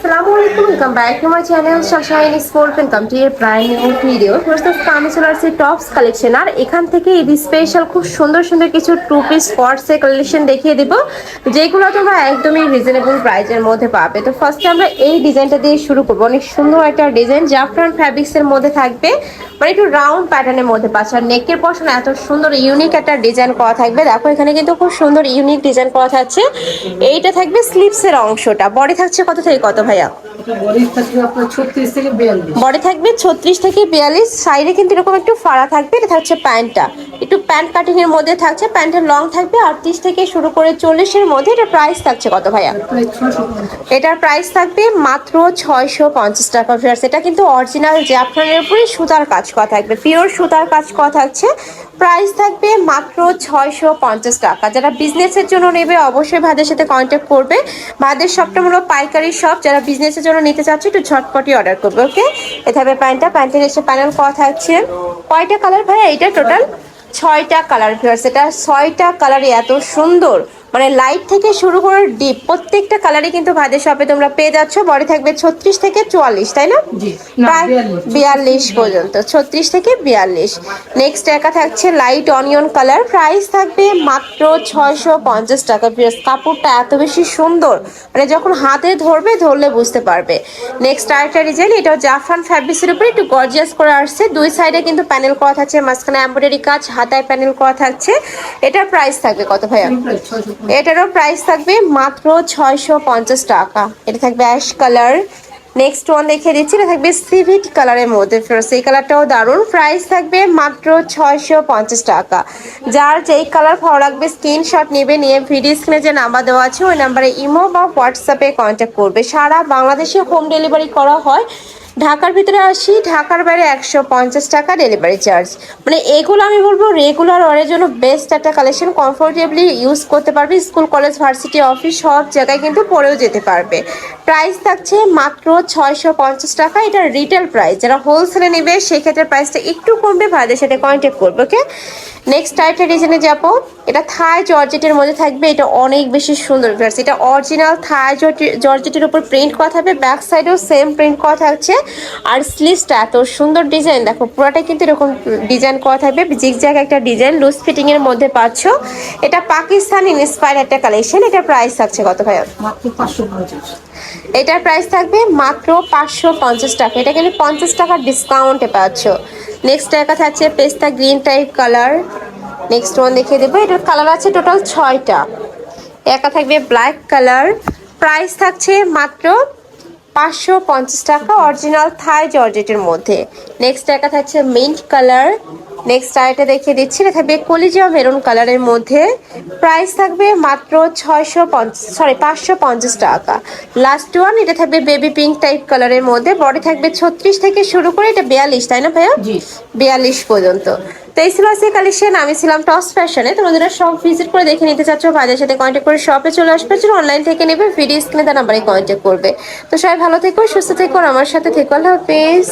আসসালামু আলাইকুম, welcome back to my channel Sunshine sport. Welcome to A brand new video. First আমি চলে আসছি টপস কালেকশন, আর এখান থেকে ঈদ স্পেশাল খুব সুন্দর সুন্দর কিছু টু পিস স্পটসের কালেকশন দেখিয়ে দিব, যেগুলো তোমরা একদমই রিজনেবল প্রাইসের মধ্যে পাবে। তো ফার্স্টে আমরা এই ডিজাইনটা দিয়ে শুরু করবো। অনেক সুন্দর একটা ডিজাইন, জাফরান ফ্যাব্রিক্সের মধ্যে থাকবে, মানে একটু রাউন্ড প্যাটার্নের মধ্যে পাচ্ছে। আর নেকের পশন এত সুন্দর ইউনিক একটা ডিজাইন করা থাকবে। দেখো এখানে কিন্তু খুব সুন্দর ইউনিক ডিজাইন করা থাকছে। এইটা থাকবে স্লিভসের অংশটা। বডি থাকছে কত থেকে কত ভাইয়া? বডি থাকবে 36 থেকে 42। সাইডে কিন্তু এরকম একটু ফাড়া থাকবে। এটা থাকছে প্যান্টটা, একটু প্যান্ট কাটিং এর মধ্যে থাকছে। প্যান্টের লং থাকবে 38 থেকে শুরু করে 40 এর মধ্যে। এটা প্রাইস থাকছে কত ভাইয়া? এটার প্রাইস থাকবে মাত্র 650 টাকা। ফিয়ার্স, এটা কিন্তু অরিজিনাল জাফরানের উপরে সুতার কাজ করা থাকবে, পিওর সুতার কাজ করা থাকছে। প্রাইস থাকবে মাত্র 650 টাকা। যারা বিজনেসের জন্য নেবে অবশ্যই ভাইদের সাথে কন্ট্যাক্ট করবে। ভাইদের শপটা হলো পাইকারি শপ। যারা বিজনেসের জন্য নিতে চাচ্ছে একটু ঝটপটি অর্ডার করবে। ওকে, এভাবে প্যান্টের এসে প্যানেল করা থাকছে। কয়টা কালার ভাইয়া? এটা টোটাল 6টা কালার। ফিয়ার্স, এটা 6টা কালারই এত সুন্দর, মানে লাইট থেকে শুরু করে ডিপ প্রত্যেকটা কালারই কিন্তু ভাইদের শপে তোমরা পেয়ে যাচ্ছ। বডি থাকবে 36 থেকে 44, তাই না? প্রায় 42 পর্যন্ত, 36 থেকে 42। নেক্সট একা থাকছে লাইট অনিয়ন কালার। প্রাইস থাকবে মাত্র 650 টাকা। কাপড়টা এত বেশি সুন্দর, মানে যখন হাতে ধরলে বুঝতে পারবে। নেক্সট আরেকটা ডিজাইন, এটাও জাফরান ফ্যাব্রিক্সের উপরে একটু গর্জিয়াস করে আসছে। দুই সাইডে কিন্তু প্যানেল করা থাকছে, মাঝখানে এমব্রয়ডারি কাজ, হাতায় প্যানেল করা থাকছে। এটার প্রাইস থাকবে কত ভাইয়া? এটারও প্রাইস থাকবে মাত্র 650 টাকা। এটা থাকবে অ্যাশ কালার। নেক্সট ওয়ান দেখিয়ে দিচ্ছি, এটা থাকবে সিভিট কালারের মধ্যে। ফিরোজ, এই কালারটাও দারুণ। প্রাইস থাকবে মাত্র 650 টাকা। যার যেই কালার ভালো লাগবে স্ক্রিনশট নেবে, নিয়ে ভিডিও স্ক্রিনে যে নাম্বার দেওয়া আছে ওই নাম্বারে ইমো বা হোয়াটসঅ্যাপে কন্ট্যাক্ট করবে। সারা বাংলাদেশে হোম ডেলিভারি করা হয়। ঢাকার ভিতরে 80, ঢাকার বাইরে 150 টাকা ডেলিভারি চার্জ। মানে এগুলো আমি বলবো রেগুলার ওয়ারের জন্য বেস্ট একটা কালেকশন। কমফোর্টেবলি ইউজ করতে পারবে, স্কুল কলেজ ভার্সিটি অফিস সব জায়গায় কিন্তু পরেও যেতে পারবে। প্রাইস থাকছে মাত্র 650 টাকা। এটা রিটেল প্রাইস। যারা হোলসেলে নেবে সেক্ষেত্রে প্রাইসটা একটু কমবে, ভাইদের সাথে কন্ট্যাক্ট করবে। ওকে, নেক্সট আরেকটা ডিজাইনে যাবো। এটা থাই জর্জেটের মধ্যে থাকবে। এটা অনেক বেশি সুন্দর। এটা অরিজিনাল থাই জর্জেটের উপর প্রিন্ট করা থাকবে, ব্যাক সাইডেও সেম প্রিন্ট করা থাকছে। আর স্লিভসটা এত সুন্দর ডিজাইন, দেখো পুরোটা কিন্তু এরকম ডিজাইন করা থাকবে, জিগজ্যাগ একটা ডিজাইন, লুজ ফিটিং এর মধ্যে পাচ্ছ। এটা পাকিস্তানি ইন্সপায়ার একটা কালেকশন। এটার প্রাইস থাকছে কত ভাইয়া? এটার প্রাইস থাকবে মাত্র 550 টাকা। এটা কিন্তু 50 টাকার ডিসকাউন্টে পাচ্ছ। নেক্সট একা থাকছে পেস্তা green type colour. Next one দেখিয়ে দেবো। এটার কালার আছে টোটাল 6টা। একা থাকবে ব্ল্যাক কালার। প্রাইস থাকছে মাত্র 550 টাকা, অরিজিনাল থাই জর্জেটের মধ্যে। নেক্সট একা থাকছে মিন্ট কালার। নেক্সট আরেকটা দেখিয়ে দিচ্ছি, এটা থাকবে কলিজা মেরুন কালারের মধ্যে। প্রাইস থাকবে মাত্র 550 টাকা। লাস্ট ওয়ান, এটা থাকবে বেবি পিঙ্ক টাইপ কালারের মধ্যে। বডি থাকবে 36 থেকে শুরু করে এটা 42, তাই না ভাইয়া? 42 পর্যন্ত। তো এই ছিল আজকে কালেকশন। আমি ছিলাম টপস ফ্যাশনে। তোমাদের সব ভিজিট করে দেখে নিতে চাচ্ছ, ভাইদের সাথে কন্ট্যাক্ট করে শপে চলে আসবে। অনলাইন থেকে নেবে ভিডিও স্ক্রিনে তার নাম্বারে কন্ট্যাক্ট করবে। তো সবাই ভালো থেকো, সুস্থ থেকো, আমার সাথে থেকো। আল্লাহ হাফেজ।